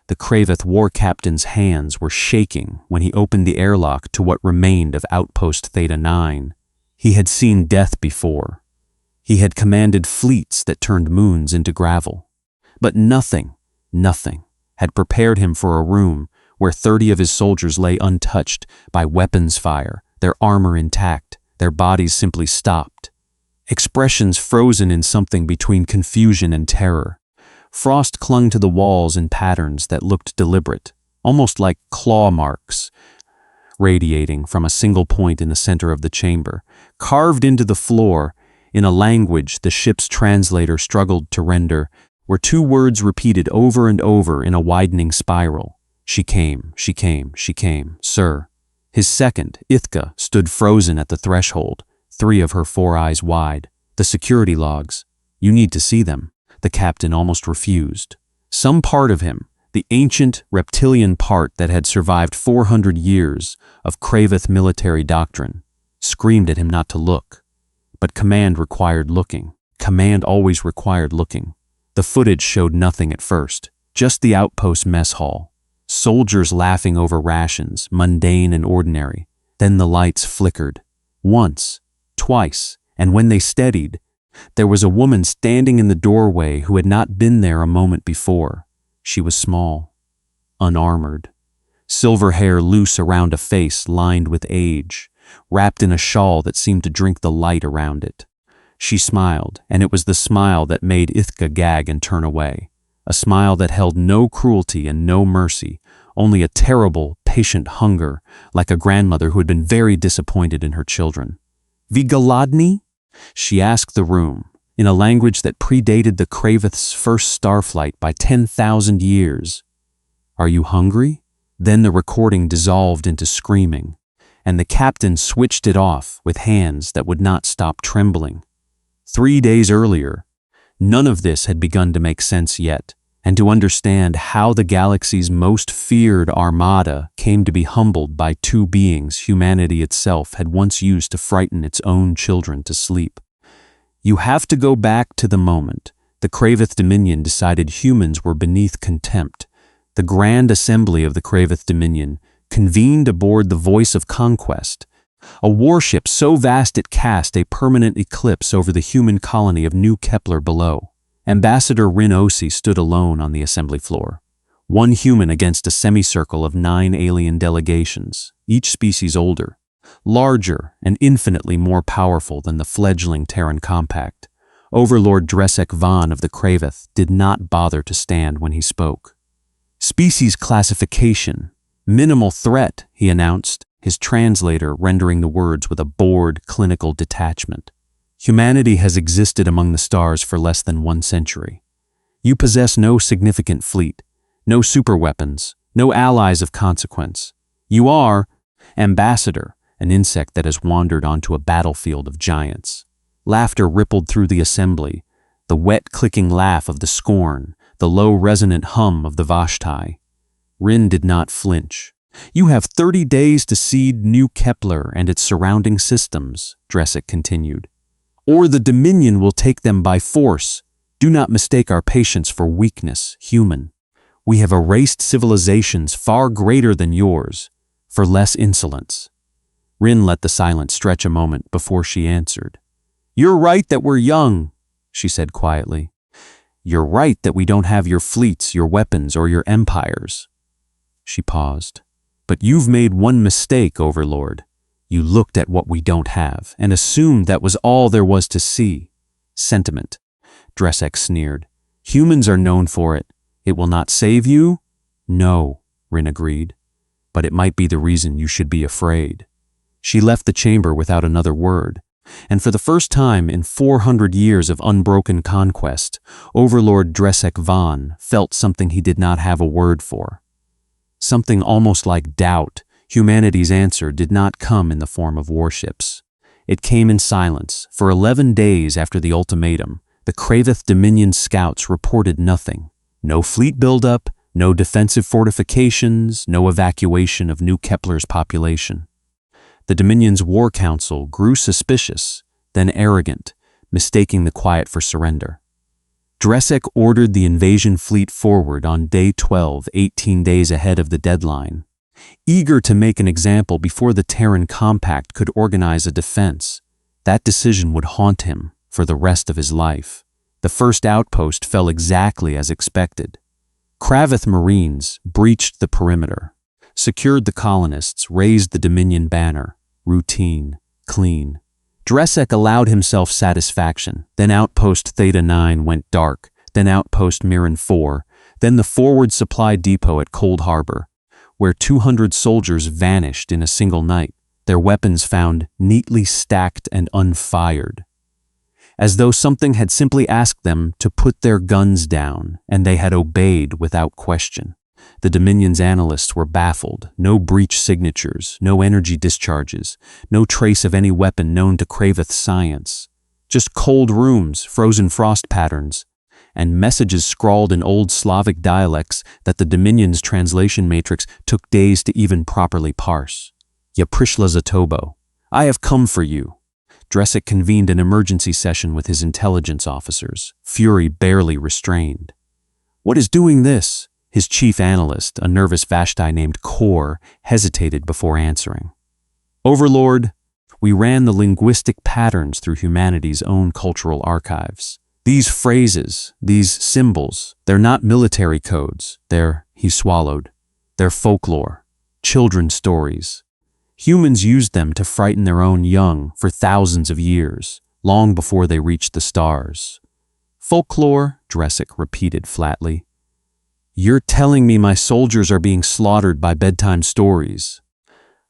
The Kraveth war captain's hands were shaking when he opened the airlock to what remained of Outpost Theta 9. He had seen death before. He had commanded fleets that turned moons into gravel. But nothing had prepared him for a room where 30 of his soldiers lay untouched by weapons fire, their armor intact, their bodies simply stopped. Expressions frozen in something between confusion and terror. Frost clung to the walls in patterns that looked deliberate, almost like claw marks, radiating from a single point in the center of the chamber. Carved into the floor, in a language the ship's translator struggled to render, were 2 words repeated over and over in a widening spiral. She came, sir. His second, Ithka, stood frozen at the threshold, 3 of her 4 eyes wide. The security logs. You need to see them. The captain almost refused. Some part of him, the ancient reptilian part that had survived 400 years of Kraveth military doctrine, screamed at him not to look. But command required looking. Command always required looking. The footage showed nothing at first, just the outpost mess hall. Soldiers laughing over rations, mundane and ordinary. Then the lights flickered. Once, twice, and when they steadied, there was a woman standing in the doorway who had not been there a moment before. She was small, unarmored, silver hair loose around a face lined with age, wrapped in a shawl that seemed to drink the light around it. She smiled, and it was the smile that made Ithka gag and turn away. A smile that held no cruelty and no mercy, only a terrible, patient hunger, like a grandmother who had been very disappointed in her children. "Vi голодny?" She asked the room, in a language that predated the Kraveth's first starflight by 10,000 years. "Are you hungry?" Then the recording dissolved into screaming, and the captain switched it off with hands that would not stop trembling. 3 days earlier, none of this had begun to make sense yet, and to understand how the galaxy's most feared armada came to be humbled by 2 beings humanity itself had once used to frighten its own children to sleep. You have to go back to the moment the Kraveth Dominion decided humans were beneath contempt. The Grand Assembly of the Kraveth Dominion convened aboard the Voice of Conquest, a warship so vast it cast a permanent eclipse over the human colony of New Kepler below. Ambassador Rin Osei stood alone on the assembly floor. 1 human against a semicircle of 9 alien delegations, each species older, larger and infinitely more powerful than the fledgling Terran compact. Overlord Dresek Von of the Kraveth did not bother to stand when he spoke. "Species classification. Minimal threat," he announced, his translator rendering the words with a bored, clinical detachment. "Humanity has existed among the stars for less than 1 century. You possess no significant fleet, no superweapons, no allies of consequence. You are Ambassador, an insect that has wandered onto a battlefield of giants." Laughter rippled through the assembly, the wet clicking laugh of the scorn, the low resonant hum of the Vashtai. Rin did not flinch. "You have 30 days to seed New Kepler and its surrounding systems," Dresek continued. "Or the Dominion will take them by force. Do not mistake our patience for weakness, human. We have erased civilizations far greater than yours, for less insolence." Rin let the silence stretch a moment before she answered. "You're right that we're young," she said quietly. "You're right that we don't have your fleets, your weapons, or your empires." She paused. "But you've made one mistake, Overlord. You looked at what we don't have and assumed that was all there was to see. Sentiment," Dresek sneered. "Humans are known for it. It will not save you?" "No," Rin agreed. "But it might be the reason you should be afraid." She left the chamber without another word, and for the first time in 400 years of unbroken conquest, Overlord Dresek Von felt something he did not have a word for. Something almost like doubt. Humanity's answer did not come in the form of warships. It came in silence. For 11 days after the ultimatum, the Kraveth Dominion scouts reported nothing. No fleet buildup, no defensive fortifications, no evacuation of New Kepler's population. The Dominion's War Council grew suspicious, then arrogant, mistaking the quiet for surrender. Dresek ordered the invasion fleet forward on day 12, 18 days ahead of the deadline. Eager to make an example before the Terran Compact could organize a defense, that decision would haunt him for the rest of his life. The first outpost fell exactly as expected. Kraveth Marines breached the perimeter, secured the colonists, raised the Dominion banner. Routine, clean. Dresek allowed himself satisfaction. Then Outpost Theta 9 went dark, then Outpost Mirren 4, then the forward supply depot at Cold Harbor, where 200 soldiers vanished in a single night, their weapons found neatly stacked and unfired. As though something had simply asked them to put their guns down, and they had obeyed without question. The Dominion's analysts were baffled. No breach signatures, no energy discharges, no trace of any weapon known to Kraveth science. Just cold rooms, frozen frost patterns, and messages scrawled in old Slavic dialects that the Dominion's translation matrix took days to even properly parse. Ya prishla za tobo. I have come for you. Dresek convened an emergency session with his intelligence officers, fury barely restrained. What is doing this? His chief analyst, a nervous Vashti named Kor, hesitated before answering. Overlord, we ran the linguistic patterns through humanity's own cultural archives. These phrases, these symbols, they're not military codes. He swallowed. They're folklore, children's stories. Humans used them to frighten their own young for thousands of years, long before they reached the stars. Folklore, Dresek repeated flatly. You're telling me my soldiers are being slaughtered by bedtime stories.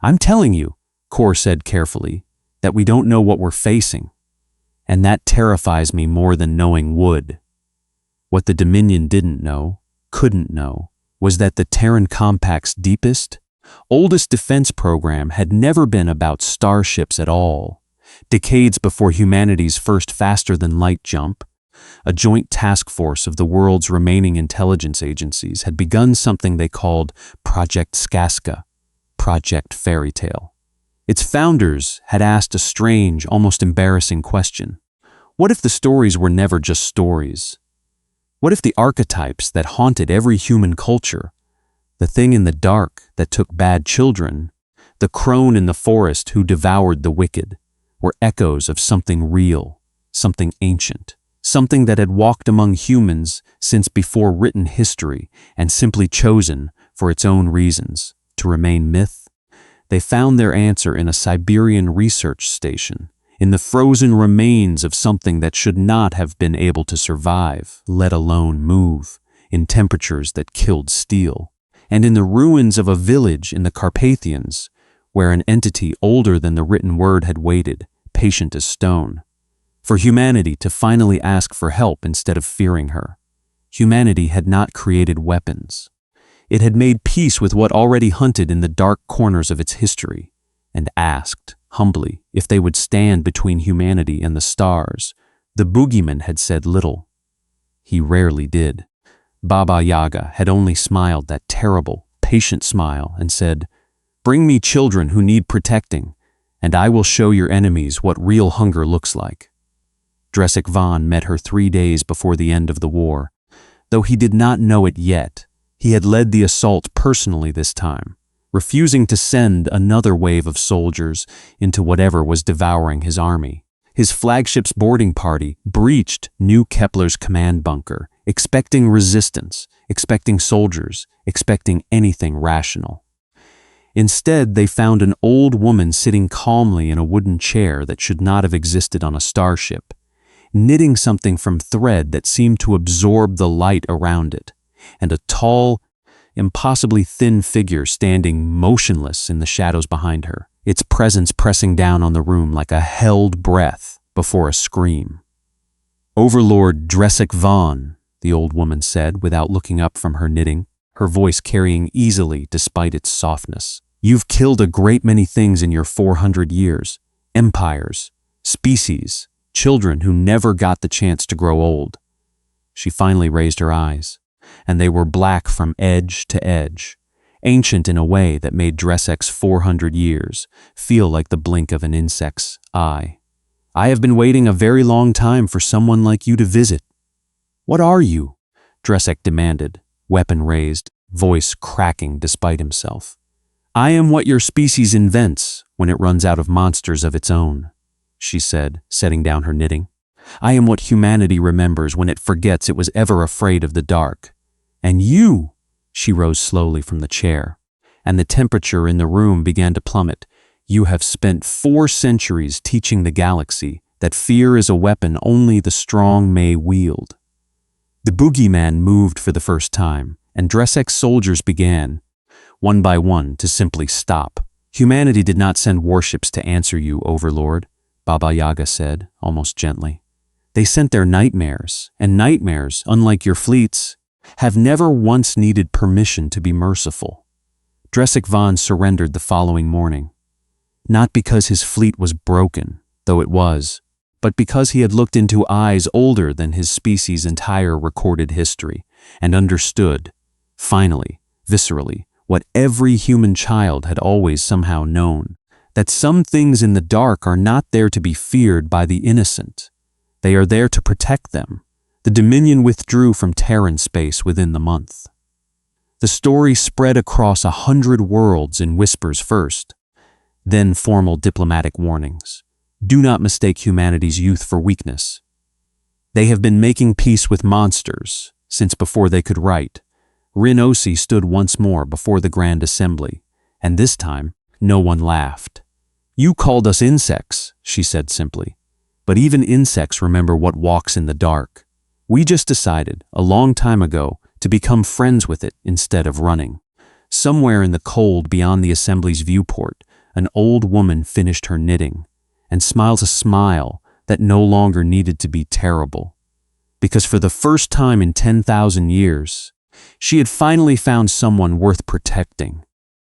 I'm telling you, Kor said carefully, that we don't know what we're facing. And that terrifies me more than knowing would. What the Dominion didn't know, couldn't know, was that the Terran Compact's deepest, oldest defense program had never been about starships at all. Decades before humanity's first faster-than-light jump, a joint task force of the world's remaining intelligence agencies had begun something they called Project Skaska, Project Fairytale. Its founders had asked a strange, almost embarrassing question. What if the stories were never just stories? What if the archetypes that haunted every human culture, the thing in the dark that took bad children, the crone in the forest who devoured the wicked, were echoes of something real, something ancient, something that had walked among humans since before written history and simply chosen, for its own reasons, to remain myth? They found their answer in a Siberian research station, in the frozen remains of something that should not have been able to survive, let alone move, in temperatures that killed steel, and in the ruins of a village in the Carpathians, where an entity older than the written word had waited, patient as stone, for humanity to finally ask for help instead of fearing her. Humanity had not created weapons. It had made peace with what already hunted in the dark corners of its history, and asked, humbly, if they would stand between humanity and the stars. The Boogeyman had said little. He rarely did. Baba Yaga had only smiled that terrible, patient smile and said, "Bring me children who need protecting, and I will show your enemies what real hunger looks like." Dresek Von met her 3 days before the end of the war. Though he did not know it yet, he had led the assault personally this time, refusing to send another wave of soldiers into whatever was devouring his army. His flagship's boarding party breached New Kepler's command bunker, expecting resistance, expecting soldiers, expecting anything rational. Instead, they found an old woman sitting calmly in a wooden chair that should not have existed on a starship, knitting something from thread that seemed to absorb the light around it, and a tall, impossibly thin figure standing motionless in the shadows behind her, its presence pressing down on the room like a held breath before a scream. "Overlord Dresek Von," the old woman said without looking up from her knitting, her voice carrying easily despite its softness. "You've killed a great many things in your 400 years. Empires, species, children who never got the chance to grow old." She finally raised her eyes, and they were black from edge to edge, ancient in a way that made Dresek's 400 years feel like the blink of an insect's eye. "I have been waiting a very long time for someone like you to visit." What are you? Dresek demanded, weapon raised, voice cracking despite himself. I am what your species invents when it runs out of monsters of its own, she said, setting down her knitting. I am what humanity remembers when it forgets it was ever afraid of the dark. And you, she rose slowly from the chair, and the temperature in the room began to plummet. You have spent 4 centuries teaching the galaxy that fear is a weapon only the strong may wield. The boogeyman moved for the first time, and Dresek's soldiers began, one by one, to simply stop. Humanity did not send warships to answer you, Overlord, Baba Yaga said, almost gently. They sent their nightmares, and nightmares, unlike your fleets, have never once needed permission to be merciful. Dresek Von surrendered the following morning, not because his fleet was broken, though it was, but because he had looked into eyes older than his species' entire recorded history and understood, finally, viscerally, what every human child had always somehow known, that some things in the dark are not there to be feared by the innocent. They are there to protect them. The Dominion withdrew from Terran space within the month. The story spread across 100 worlds in whispers first, then formal diplomatic warnings. Do not mistake humanity's youth for weakness. They have been making peace with monsters since before they could write. Rin Osei stood once more before the Grand Assembly, and this time no one laughed. You called us insects, she said simply. But even insects remember what walks in the dark. We just decided, a long time ago, to become friends with it instead of running. Somewhere in the cold beyond the Assembly's viewport, an old woman finished her knitting and smiled a smile that no longer needed to be terrible. Because for the first time in 10,000 years, she had finally found someone worth protecting.